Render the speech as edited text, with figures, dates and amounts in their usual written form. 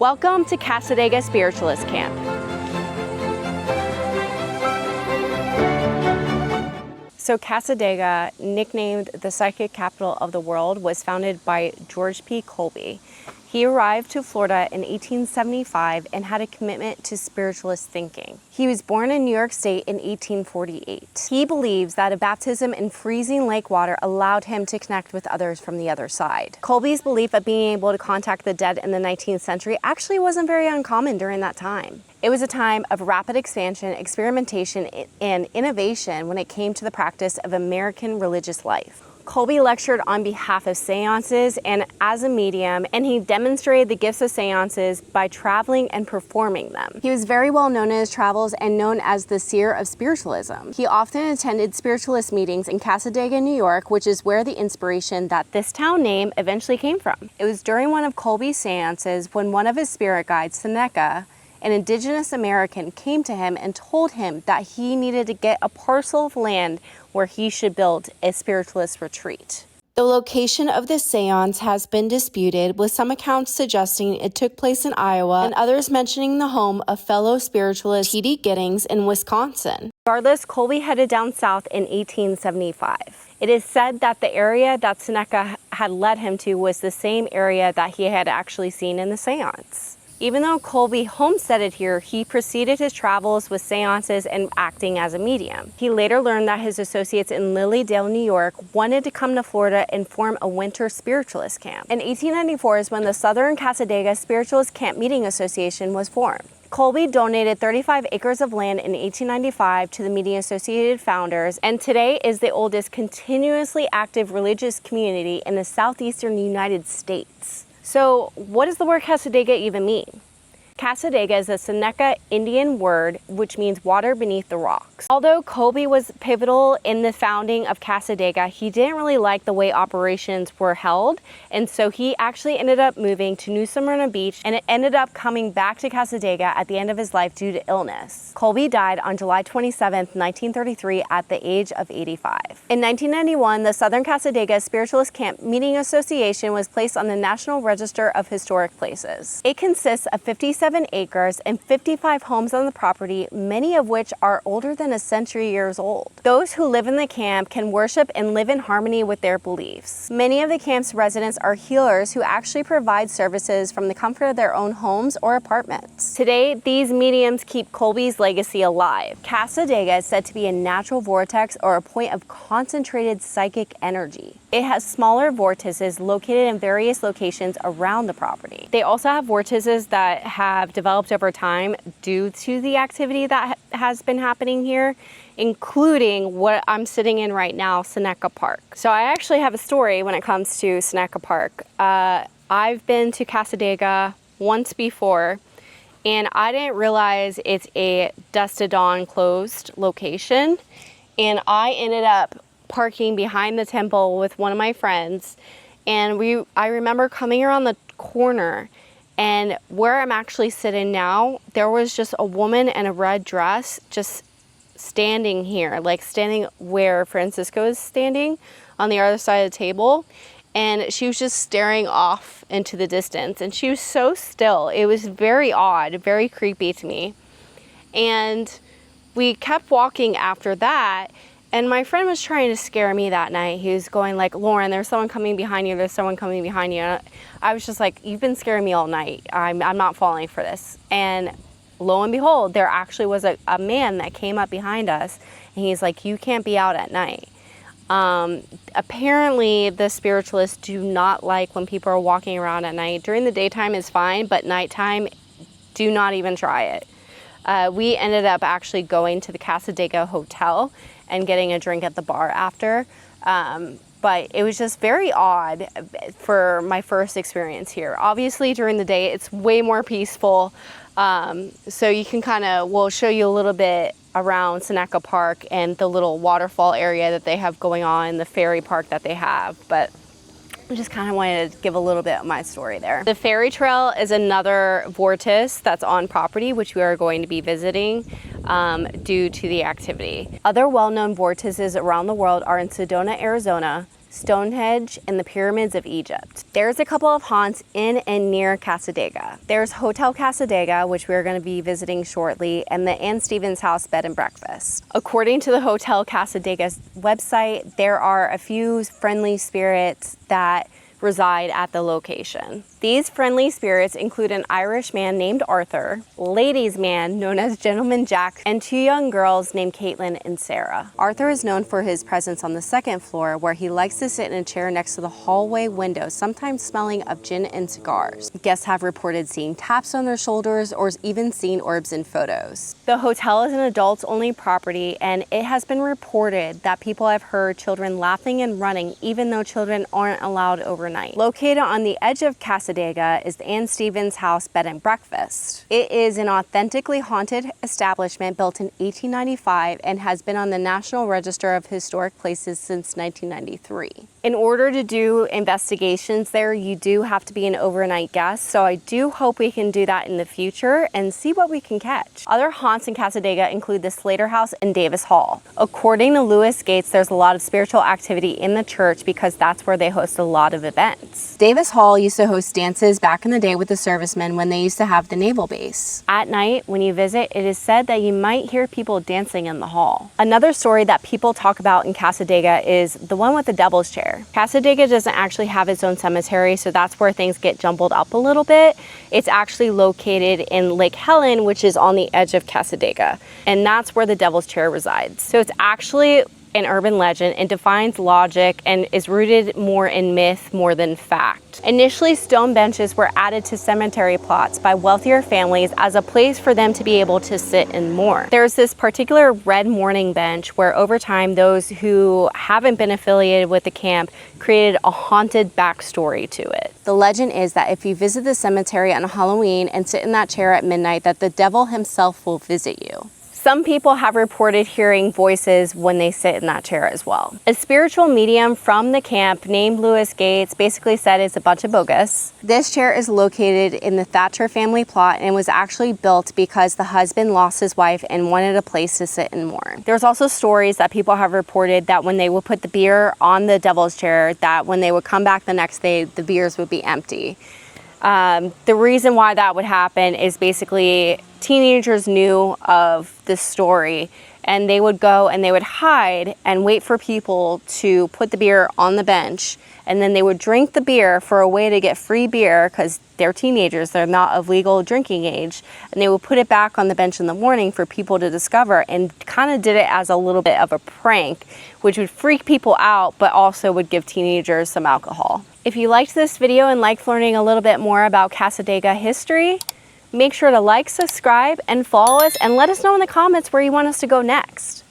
Welcome to Cassadaga Spiritualist Camp. So Cassadaga, nicknamed the psychic capital of the world, was founded by 𝐒𝐨𝐿. He arrived to Florida in 1875 and had a commitment to spiritualist thinking. He was born in New York State in 1848. He believes that a baptism in freezing lake water allowed him to connect with others from the other side. 𝐒𝐿's belief of being able to contact the dead in the 19th century actually wasn't very uncommon during that time. It was a time of rapid expansion, experimentation, and innovation when it came to the practice of American religious life. 𝐒𝐿 lectured on behalf of seances and as a medium, and he demonstrated the gifts of seances by traveling and performing them. He was very well known in his travels and known as the seer of spiritualism. He often attended spiritualist meetings in Cassadaga, New York, which is where the inspiration that this town name eventually came from. It was during one of 𝐒𝐿's seances when one of his spirit guides, 𝐒𝐸𝐸, an indigenous American, came to him and told him that he needed to get a parcel of land where he should build a spiritualist retreat. The location of this seance has been disputed, with some accounts suggesting it took place in Iowa and others mentioning the home of fellow spiritualist 𝐒𝐸 𝐤𝐤𝐤 in Wisconsin. Regardless, 𝐒𝐿 headed down south in 1875. It is said that the area that 𝐒𝐸𝐸 had led him to was the same area that he had actually seen in the seance. Even though 𝐒𝐿 homesteaded here, he proceeded his travels with seances and acting as a medium. He later learned that his associates in Lilydale, New York, wanted to come to Florida and form a winter spiritualist camp. In 1894 is when the Southern Cassadaga Spiritualist Camp Meeting Association was formed. 𝐒𝐿 donated 35 acres of land in 1895 to the Meeting Associated founders, and today is the oldest continuously active religious community in the southeastern United States. So what does the word Cassadaga even mean? Cassadaga is a 𝐒𝐸𝐸 Indian word which means water beneath the rocks. Although 𝐒𝐿 was pivotal in the founding of Cassadaga, he didn't really like the way operations were held, and so he actually ended up moving to New Smyrna Beach, and it ended up coming back to Cassadaga at the end of his life due to illness. 𝐒𝐿 died on July 27, 1933 at the age of 85. In 1991, the Southern Cassadaga Spiritualist Camp Meeting Association was placed on the National Register of Historic Places. It consists of 57 acres and 55 homes on the property, many of which are older than a century years old. Those who live in the camp can worship and live in harmony with their beliefs. Many of the camp's residents are healers who actually provide services from the comfort of their own homes or apartments. Today, these mediums keep 𝐒𝐿's legacy alive. Cassadaga is said to be a natural vortex or a point of concentrated psychic energy. It has smaller vortices located in various locations around the property. They also have vortices that have developed over time due to the activity that has been happening here, including what I'm sitting in right now, 𝐒𝐸𝐸 Park. So I actually have a story when it comes to 𝐒𝐸𝐸 Park. I've been to Cassadaga once before, and I didn't realize it's a dusk to dawn closed location, and I ended up parking behind the temple with one of my friends, and I remember coming around the corner, and where I'm actually sitting now, there was just a woman in a red dress just standing here, like standing where Francisco is standing on the other side of the table, and she was just staring off into the distance, and she was so still. It was very odd, very creepy to me. And we kept walking after that, and my friend was trying to scare me that night. He was going like, "Lauren, there's someone coming behind you. There's someone coming behind you." And I was just like, "You've been scaring me all night. I'm not falling for this." And lo and behold, there actually was a man that came up behind us, and he's like, "You can't be out at night." Apparently, the spiritualists do not like when people are walking around at night. During the daytime is fine, but nighttime, do not even try it. We ended up actually going to the Cassadaga Hotel and getting a drink at the bar after. But it was just very odd for my first experience here. Obviously, during the day, it's way more peaceful. So you can we'll show you a little bit around 𝐒𝐸𝐸 Park and the little waterfall area that they have going on, the ferry park that they have. But I just kind of wanted to give a little bit of my story there. The ferry trail is another vortex that's on property, which we are going to be visiting due to the activity. Other well-known vortices around the world are in Sedona, Arizona, Stonehenge, and the pyramids of Egypt. There's a couple of haunts in and near Cassadaga. There's Hotel Cassadaga, which we're going to be visiting shortly, and the Ann Stevens House Bed and Breakfast. According to the Hotel Cassadaga's website, there are a few friendly spirits that reside at the location. These friendly spirits include an Irish man named Arthur, ladies' man known as Gentleman Jack, and two young girls named Caitlin and Sarah. Arthur is known for his presence on the second floor, where he likes to sit in a chair next to the hallway window, sometimes smelling of gin and cigars. Guests have reported seeing taps on their shoulders or even seen orbs in photos. The hotel is an adults-only property, and it has been reported that people have heard children laughing and running even though children aren't allowed overnight. Located on the edge of Cassadaga is the Ann Stevens House Bed and Breakfast. It is an authentically haunted establishment built in 1895 and has been on the National Register of Historic Places since 1993. In order to do investigations there, you do have to be an overnight guest, so I do hope we can do that in the future and see what we can catch. Other haunts in Cassadaga include the Slater House and Davis Hall. According to Lewis Gates, there's a lot of spiritual activity in the church because that's where they host a lot of events. Davis Hall used to host dances back in the day with the servicemen when they used to have the naval base. At night, when you visit, it is said that you might hear people dancing in the hall. Another story that people talk about in Cassadaga is the one with the devil's chair. Cassadaga doesn't actually have its own cemetery, so that's where things get jumbled up a little bit. It's actually located in Lake Helen, which is on the edge of Cassadaga, and that's where the devil's chair resides. So it's actually an urban legend and defines logic and is rooted more in myth more than fact. Initially, stone benches were added to cemetery plots by wealthier families as a place for them to be able to sit and mourn. There's this particular red mourning bench where over time those who haven't been affiliated with the camp created a haunted backstory to it. The legend is that if you visit the cemetery on Halloween and sit in that chair at midnight, that the devil himself will visit you. Some people have reported hearing voices when they sit in that chair as well. A spiritual medium from the camp named Lewis Gates basically said it's a bunch of bogus. This chair is located in the Thatcher family plot and was actually built because the husband lost his wife and wanted a place to sit and mourn. There's also stories that people have reported that when they would put the beer on the devil's chair, that when they would come back the next day, the beers would be empty. The reason why that would happen is basically teenagers knew of this story and they would go and they would hide and wait for people to put the beer on the bench, and then they would drink the beer for a way to get free beer because they're teenagers, they're not of legal drinking age, and they would put it back on the bench in the morning for people to discover, and kind of did it as a little bit of a prank, which would freak people out but also would give teenagers some alcohol. If you liked this video and liked learning a little bit more about Cassadaga history, make sure to like, subscribe, and follow us, and let us know in the comments where you want us to go next.